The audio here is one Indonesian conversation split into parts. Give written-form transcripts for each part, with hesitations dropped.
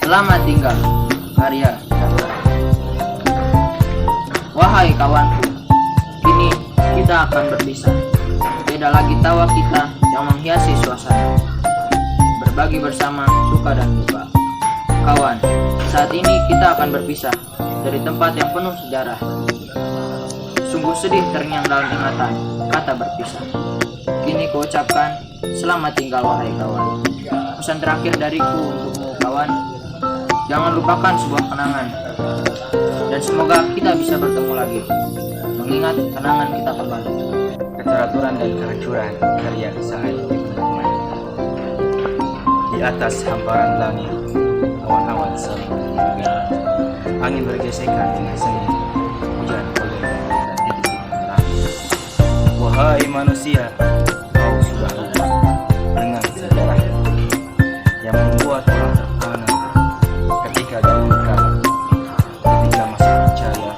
Selamat tinggal, karya Cakra. Wahai kawanku, kini kita akan berpisah. Beda lagi tawa kita yang menghiasi suasana, berbagi bersama suka dan duka. Kawan, saat ini kita akan berpisah dari tempat yang penuh sejarah. Sungguh sedih terngiang dalam ingatan kata berpisah. Kini kuucapkan selamat tinggal wahai kawan. Pesan terakhir dariku untukmu kawan, jangan lupakan sebuah kenangan. Dan semoga kita bisa bertemu lagi, mengingat kenangan kita kembali. Keteraturan dan kehancuran karya Said Ibn Umayyah. Di atas hamparan langit, awan-awan saling bergerak. Angin bergesekan dengan seni, hujan koler dan titik-titik langit. Wahai manusia, kau sudah lupa dengan sejarah yang membuat orang terpana ketika dahulu kala, ketika masih percaya.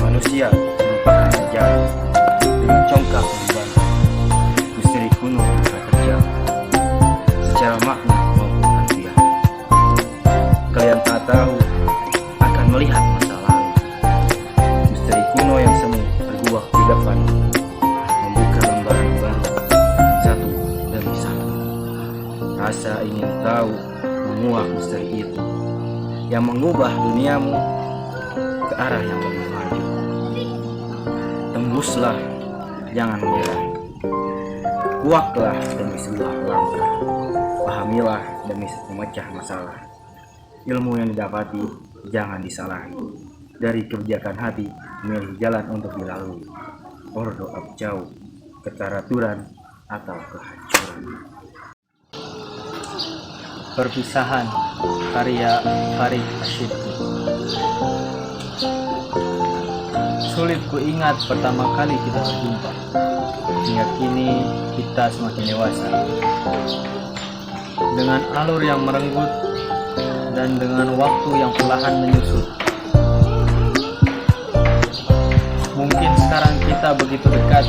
Manusia merupakan sejarah dengan congkak membantah misteri kuno yang terjam secara makna maupun harfiah. Kalian tak tahu akan melihat masa lalu, misteri kuno yang semu berbuah di depan, membuka lembaran baru satu demi satu. Rasa ingin tahu menguak misteri itu yang mengubah duniamu ke arah yang lebih maju. Tembuslah, jangan menyerah. Kuaklah demi sebuah langkah. Pahamilah demi memecah masalah. Ilmu yang didapati jangan disalahi. Dari kebijakan hati, memilih jalan untuk dilalui. Ordo abjau, keteraturan atau kehancuran. Perpisahan, karya Farid Asyidki. Sulit ku ingat pertama kali kita berjumpa. Hingga kini kita semakin dewasa, dengan alur yang merenggut dan dengan waktu yang perlahan menyusut. Mungkin sekarang kita begitu dekat,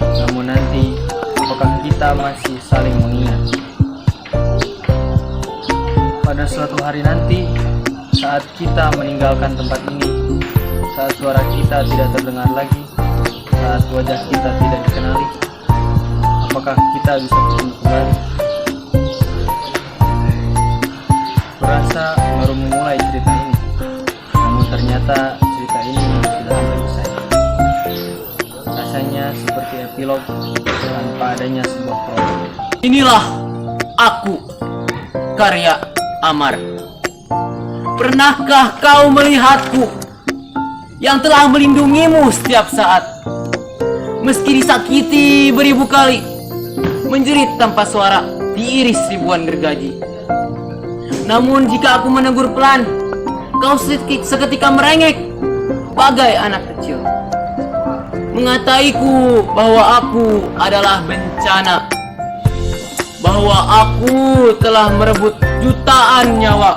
namun nanti apakah kita masih saling mengingat? Pada suatu hari nanti, saat kita meninggalkan tempat ini, saat suara kita tidak terdengar lagi, saat wajah kita tidak dikenali, apakah kita bisa bertemu kembali? Kurasa baru memulai cerita ini, namun ternyata cerita ini sudah hampir selesai. Rasanya seperti epilog tanpa adanya sebuah prolog. Inilah aku, karya Amar. Pernahkah kau melihatku yang telah melindungimu setiap saat, meski disakiti beribu kali, menjerit tanpa suara, diiris ribuan gergaji? Namun jika aku menegur pelan, kau seketika merengek bagai anak kecil, mengataiku bahwa aku adalah bencana, bahwa aku telah merebut jutaan nyawa.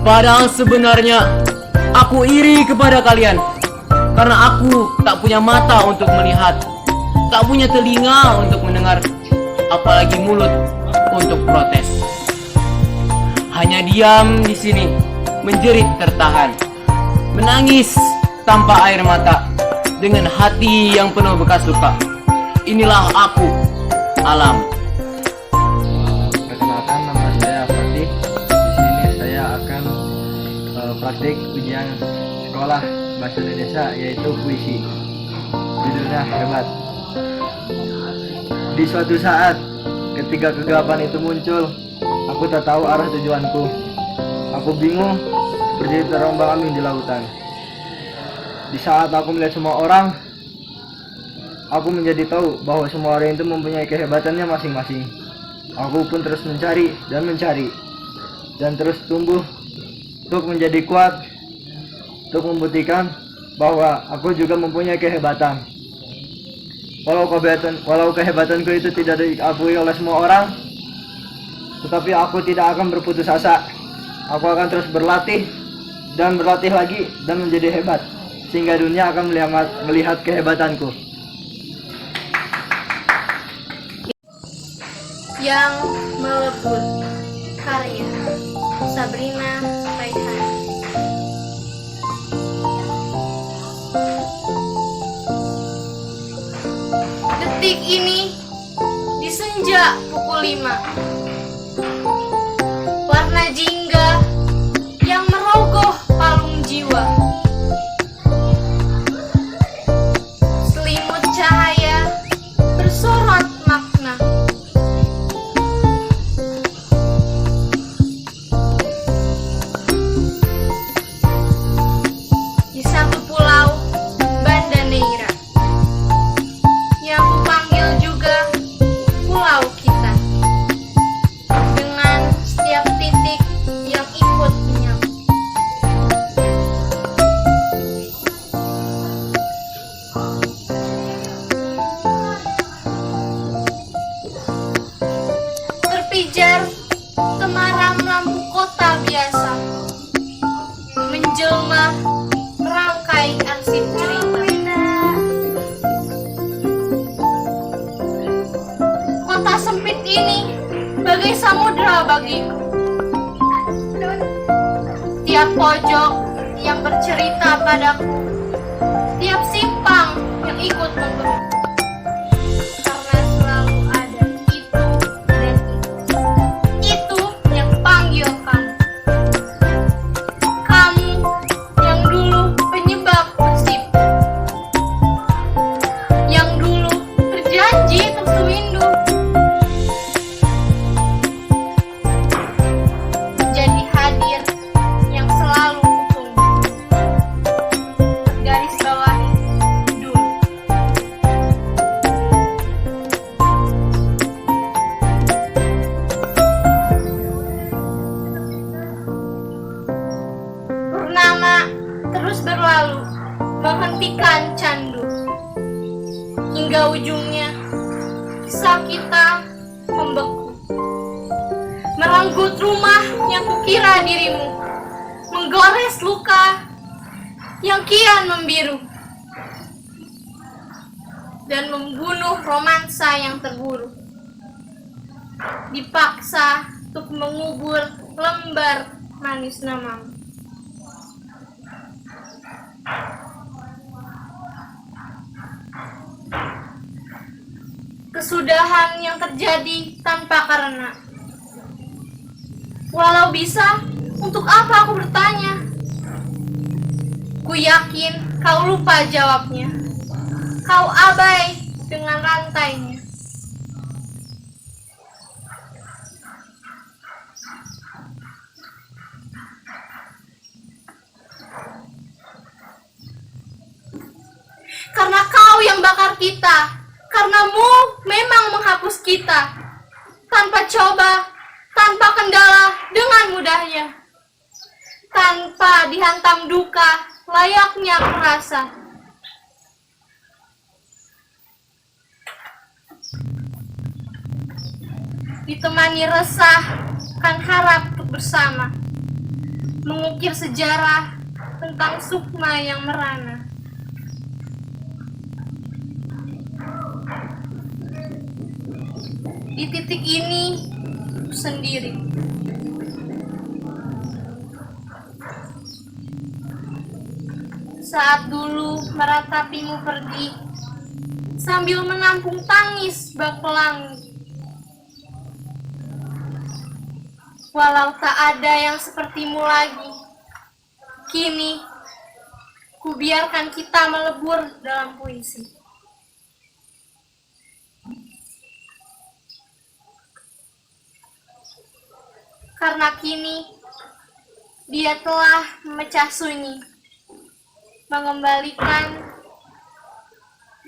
Padahal sebenarnya aku iri kepada kalian, karena aku tak punya mata untuk melihat, tak punya telinga untuk mendengar, apalagi mulut untuk protes. Hanya diam di sini, menjerit tertahan, menangis tanpa air mata, dengan hati yang penuh bekas luka. Inilah aku, alam. Perkenalkan, nama saya Fatih. Di sini saya akan praktik ujian sekolah bahasa Indonesia, yaitu puisi. Judulnya Hebat. Di suatu saat, ketika kegelapan itu muncul, aku tak tahu arah tujuanku. Aku bingung seperti terombang-ambing di lautan. Di saat aku melihat semua orang, aku menjadi tahu bahwa semua orang itu mempunyai kehebatannya masing-masing. Aku pun terus mencari dan terus tumbuh untuk menjadi kuat, untuk membuktikan bahwa aku juga mempunyai kehebatan. Walau kehebatanku itu tidak diakui oleh semua orang, tetapi aku tidak akan berputus asa. Aku akan terus berlatih dan berlatih lagi dan menjadi hebat, sehingga dunia akan melihat kehebatanku. Yang melebur. Karya Sabrina Raihan. Detik ini di senja pukul 5, warna jingga yang merogoh palung jiwa, selimut cahaya bersorot makna. Di satu pulau Banda Neira, yang kupanggil juga pulau kita, dengan setiap titik yang ikut menyatu. Terpijar temaram lampu kota biasa, menjelma merangkai arsip cerita. Kota sempit ini bagai samudra bagiku. Tiap pojok yang bercerita padaku, tiap simpang yang ikut menggeru. Karena selalu ada itu dan itu yang panggil kamu. Kamu yang dulu penyebab nasib, yang dulu berjanji untuk sewindu, jadi hadir yang selalu kutunggu. Garis bawahi dulu. Purnama terus berlalu, menghentikan candu. Hingga ujungnya, kisah kita membeku. Merenggut rumah yang kukira dirimu, menggores luka yang kian membiru, dan membunuh romansa yang terburu. Dipaksa untuk mengubur lembar manis namamu. Kesudahan yang terjadi tanpa karena. Walau bisa, untuk apa aku bertanya? Ku yakin kau lupa jawabnya. Kau abai dengan rantainya. Karena kau yang bakar kita, karenamu memang menghapus kita, tanpa coba, tanpa kendala, dengan mudahnya, tanpa dihantam duka, layaknya merasa. Ditemani resah, kan harap untuk bersama, mengukir sejarah tentang sukma yang merana. Di titik ini, aku sendiri. Saat dulu meratapimu pergi, sambil menampung tangis bak pelangi. Walau tak ada yang sepertimu lagi, kini ku biarkan kita melebur dalam puisi. Karena kini dia telah memecah sunyi, mengembalikan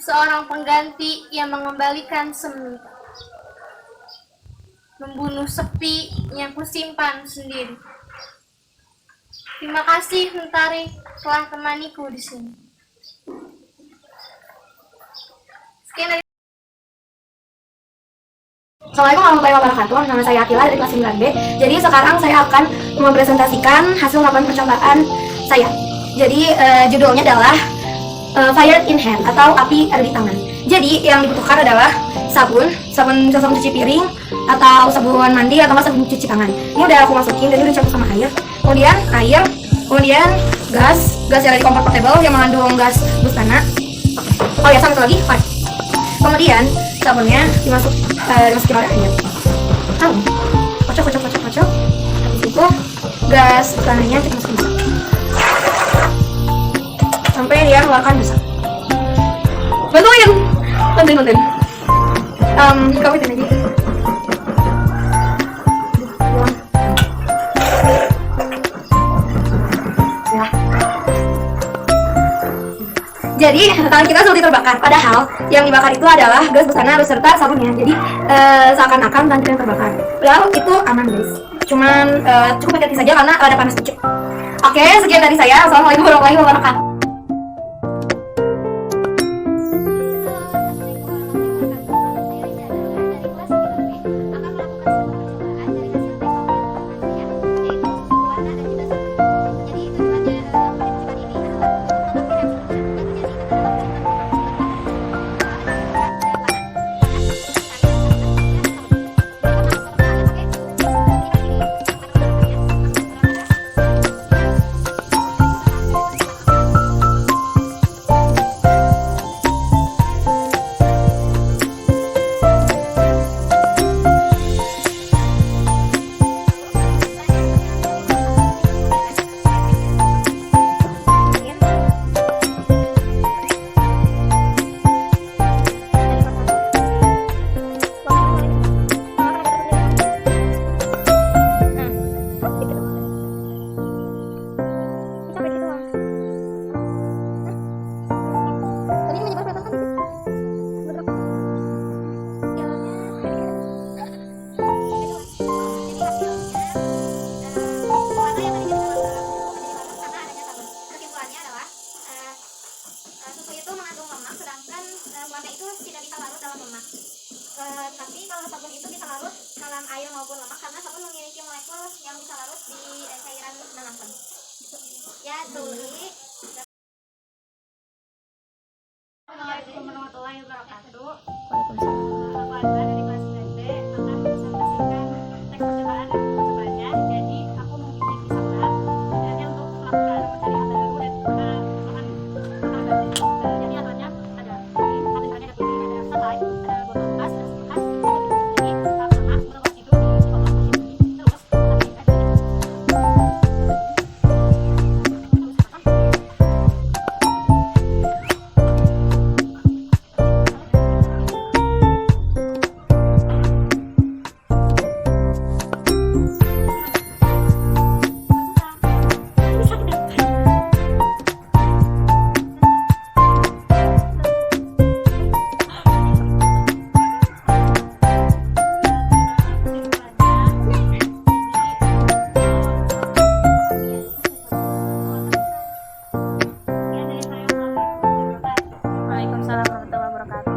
seorang pengganti yang mengembalikan semi, membunuh sepi yang kusimpan sendiri. Terima kasih Mentari telah temaniku di sini. Sekian dari Assalamualaikum warahmatullahi wabarakatuh. Nama saya Akila dari kelas 9B. Jadi sekarang saya akan mempresentasikan hasil laporan percobaan saya. Jadi judulnya adalah Fire in Hand atau api ada di tangan. Jadi yang dibutuhkan adalah sabun cuci piring atau sabun mandi atau nggak sabun cuci tangan. Ini udah aku masukin dan udah dicampur sama air. Kemudian gas yang dari kompor portable yang mengandung gas bustana. Oh ya, sama satu lagi oil. Kemudian sabunnya dimasukin oleh air. Kocok. Habis itu gas bustananya kita masukin sampai dia mengeluarkan busa. Bantuin. Kamu itu aja. Ya. Jadi tangan kita seperti terbakar. Padahal yang dibakar itu adalah gas busana beserta sabunnya. Jadi seakan-akan tangan kita yang terbakar. Padahal itu aman guys. Cuman cukup hati-hati saja karena ada panas dikit. Oke, sekian dari saya. Assalamualaikum warahmatullahi wabarakatuh. Tapi kalau sabun itu bisa larut dalam air maupun lemak karena sabun memiliki molekul yang bisa larut di cairan non-langsung. Ya, Tuli. Assalamualaikum warahmatullahi wabarakatuh. Aku Anda dari kelas 9B akan mempresentasikan teks percobaan dan percobaannya. Jadi aku mengikuti persamaan dan untuk melakukan mencari aturan dulu dan melakukan jadi aturannya ada aturannya ada pilih, ada sunlight, ada botol bekas, ada bekas. Jadi pertama merawat itu di botol ini terus Waalaikumsalam warahmatullahi wabarakatuh.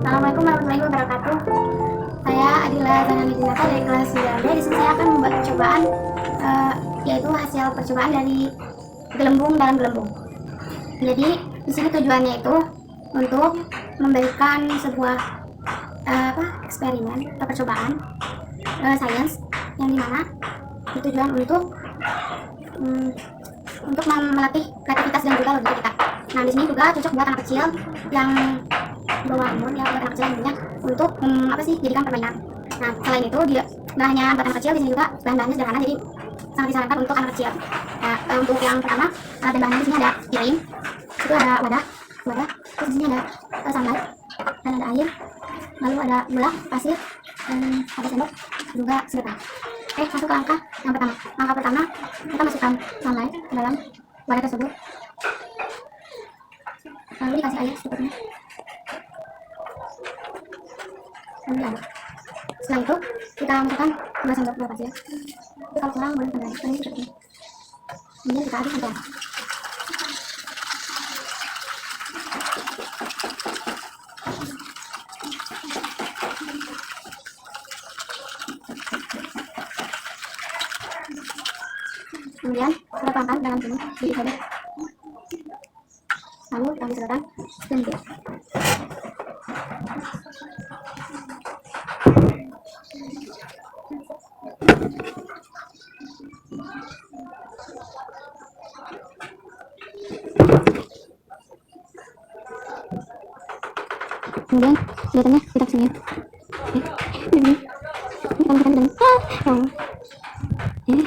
Assalamualaikum warahmatullahi wabarakatuh. Saya Adila Zanani Dinata dari kelas 9B. Di sini saya akan membuat percobaan yaitu hasil percobaan dari gelembung dalam gelembung. Jadi di sini tujuannya itu untuk memberikan sebuah eksperimen atau percobaan sains yang dimana bertujuan untuk melatih kreativitas dan juga logika kita. Nah, di sini juga cocok buat anak kecil yang bawah umur, ya buat anak kecil tentunya untuk jadikan permainan. Nah, selain itu dia nggak hanya buat anak kecil, di sini juga bahan-bahannya sederhana, jadi sangat disarankan untuk anak kecil. Nah, untuk yang pertama, alat dan bahannya di sini ada piring, itu ada wadah, terus di sini ada sunlight, dan ada air, lalu ada gula, pasir, dan ada sendok, juga sedotan. Oke, masuk ke langkah yang pertama. Langkah pertama, kita masukkan sunlight ke dalam wadah tersebut, lalu dikasih air secukupnya, lalu diaduk. Setelah itu kita masukkan 2 sendok gula pasir, tapi kalau kurang boleh tambahin, ini secukupnya. Kemudian kita aduk sampai rata. Kemudian kita tuangkan dalam sini sedikit saja, lalu kita sedotan dan biar. Kemudian sedotannya kita kesini ya. Ini kalau kita bilang ini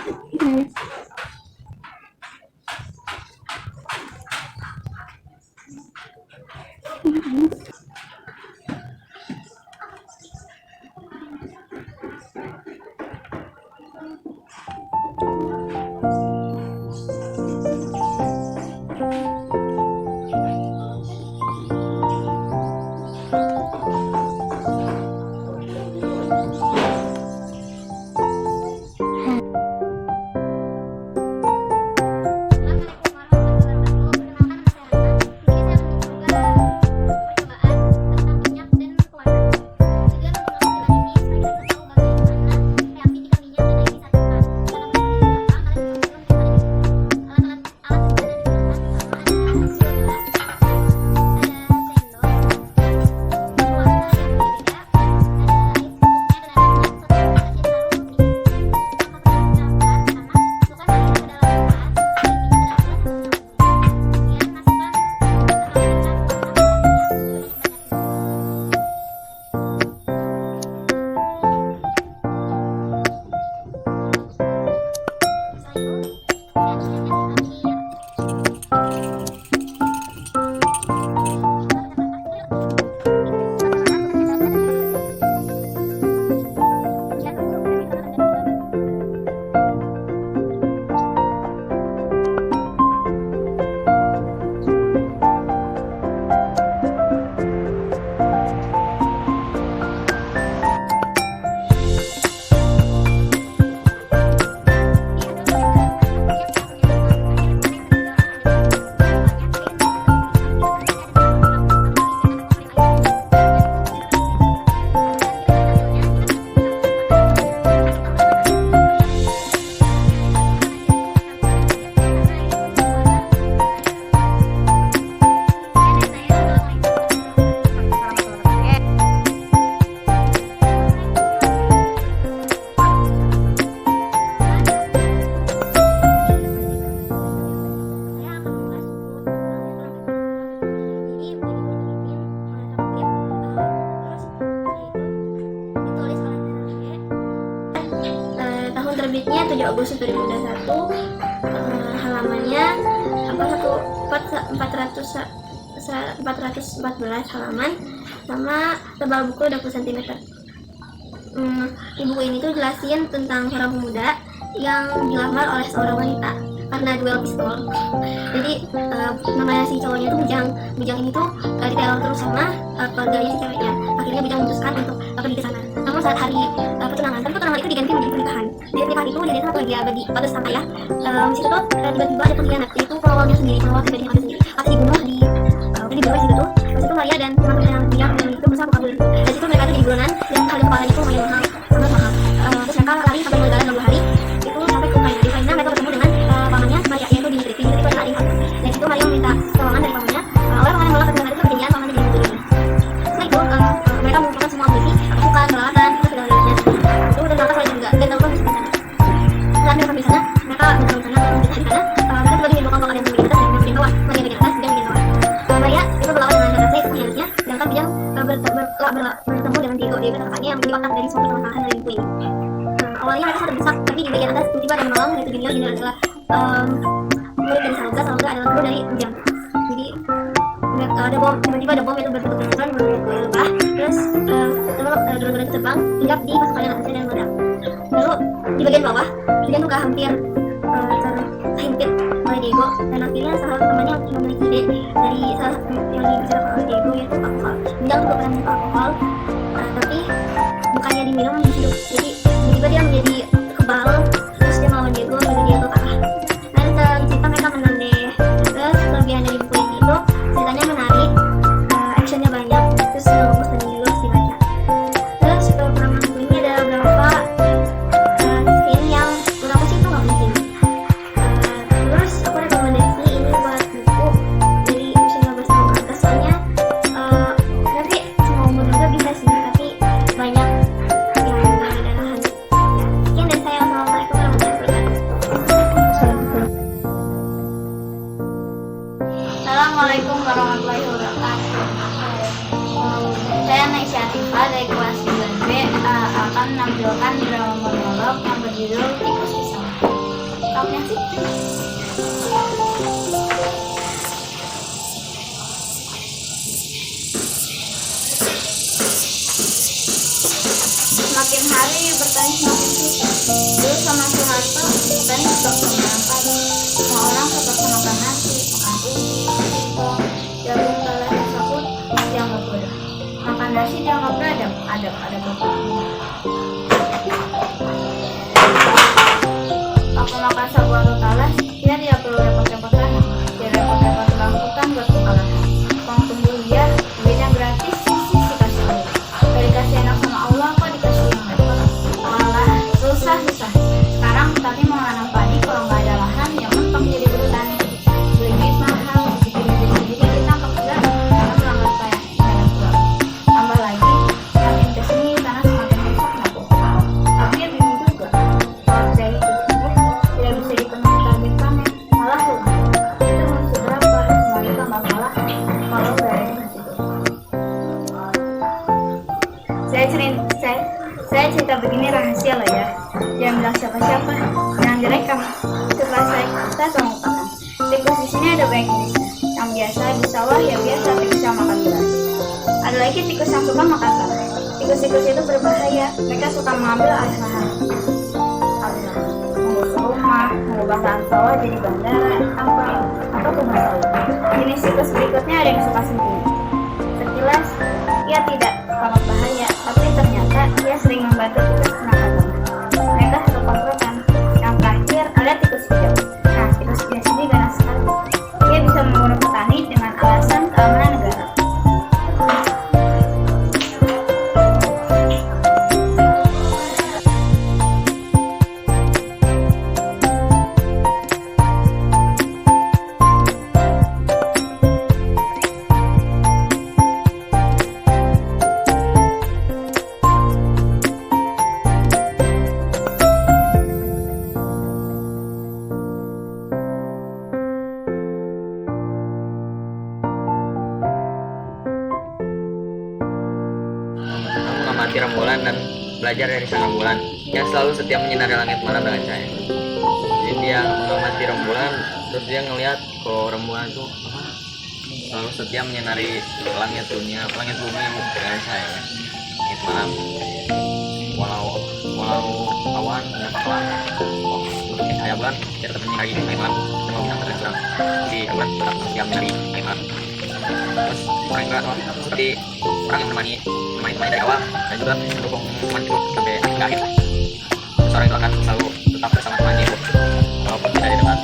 terbitnya 7 Agustus 2021, halamannya 414 halaman, sama tebal buku 20 cm. Di buku ini tuh jelasin tentang seorang pemuda yang dilamar oleh seorang wanita karena duel pistol. Jadi namanya si cowoknya tuh Bujang ini tuh diteror terus sama keluarganya si ceweknya. Akhirnya Bujang memutuskan untuk pergi ke sana. Namun saat hari pertunangan, tapi pertunangan itu diganti menjadi pernikahan. Di pernikahan itu dia lagi abadi pada sang ayah. Di situ tuh tiba-tiba ada pengkhianat, yaitu pengawalnya sendiri, pengawal pribadinya sendiri. Pas dibunuh di dibunuh di situ. Pas itu Maria dan teman-teman yang itu berusaha kabur. Dari situ mereka tuh jadi buronan dan harga kepalanya itu lumayan mahal, sangat mahal. Terus mereka lari sampai negara 2 hari. Itu sampai ke Ukraina. Di Ukraina mereka bertemu dengan pamannya Maria, yaitu Dimitri. Dimitri itu adalah adik angkat. Dan situ Maria meminta tolongan dari pamannya. Awalnya pamannya menolak, tapi itu kejadian pamannya jadi membunuh. Setelah itu mereka mengumpulkan semua ambisi bertemu dengan Diego. Diego adalah kakaknya yang menjadi otak dari semua permasalahan dari buku ini. Awalnya mereka sangat desak, tapi di bagian atas tiba-tiba ada menolong, yaitu Junior. Junior adalah murid dari Salga. Salga adalah guru dari Ujang. Jadi ada bom, tiba-tiba ada bom itu berbentuk-bentukan berubah. Terus drone terbang hinggap di pasukan yang atasnya dan meledak. Lalu di bagian bawah, dia juga hampir terhimpit oleh Diego, dan akhirnya salah satu temannya yang memiliki ide dari salah satu yang dibicarakan oleh Diego, yaitu alkohol. Ujang juga pernah minum alkohol, tapi bukannya diminum dihidup. Jadi tiba-tiba dia menjadi kebal, terus dia melawan Diego, lalu Diego kalah. Dan setelah cerita mereka menang deh. Terus kelebihan dari buku ini itu ceritanya menarik, actionnya banyak, terus bagus dan juga harus dibaca. Terus kekurangan buku ini ada beberapa scene yang menurut aku sih itu nggak penting. Terus aku rekomendasi ini buat buku dari usia 15 tahun ke atas, soalnya nanti semua umur juga bisa sih, tapi banyak yang ada dan lahan. Sekian dari saya. Assalamualaikum warahmatullahi wabarakatuh. Assalamualaikum warahmatullahi wabarakatuh. Saya Naisya Atifa dari kelas 9B akan menampilkan drama monolog yang berjudul Tikus Pisang. Kamu sih? Semakin hari bertani semakin susah. Dulu sama Soeharto, petani suka berangkat. Semua orang tetap makan nasi, makan ubi, singkong, jagung, teles, sabut, dianggap bodoh. Makan nasi dianggap beradab, ada bapaknya. Waktu makan sagu atau talas, dia tidak perlu repot-repot tanam. Dia repot-repot bangkutan buat kepala. Uang tumbuh dia, duitnya gratis, sih dikasih Allah. Gak dikasih enak sama Allah, kok dikasih yang repot. Walah, susah. Sekarang tapi mau nanam padi, kalau nggak ada lahan, ya mentok jadi bertani. Beli duit mahal, bikin sendiri ditangkap juga, karena melanggar kayak internet juga. Tambah lagi, makin kesini tanah semakin rusak, nah tapi ya bingung juga. Kalau saya itu tidak bisa dipenuhi target panen, malah rugi. Itu harus seberapa, semuanya tambah kalah kalau nggak ada di situ. Saya cerita begini rahasia loh ya. Jangan bilang siapa-siapa, jangan direkam. Setelah saya mau makan. Tikus di sini ada banyak jenisnya. Yang biasa di sawah ya biasa tikus yang makan beras. Ada lagi tikus yang suka makan tanah. Tikus-tikus itu berbahaya. Mereka suka mengambil alih lahan. Mengusung rumah, mengubah lahan sawah jadi bandara, atau kebun sawit. Jenis tikus berikutnya ada yang suka sendiri. Sekilas, ia tidak sangat bahaya, tapi ternyata ia sering membantu tikus penakan tanah. Mereka satu komplotan. Yang terakhir ada tikus hijau. Nah, tikus hijau ini ganas sekali. Dia bisa membunuh petani dengan alasan keamanan negara. mengamati rembulan dan belajar dari sang rembulan yang selalu setia menyinari langit malam dengan cahaya. Jadi dia mengamati rembulan, terus dia ngelihat kalau rembulan itu selalu setia menyinari langit dunia, langit bumi dengan cahaya. Langit malam, walau awan dapat cahaya bulan, dia tetap menyinari langit malam dan bintang terang di bulan tetap setia menyinari langit malam. Terus mereka seperti orang yang menemani dari awal dan juga mendukung teman itu sampai akhir. Seorang itu akan selalu tetap bersama temannya walaupun tidak didengar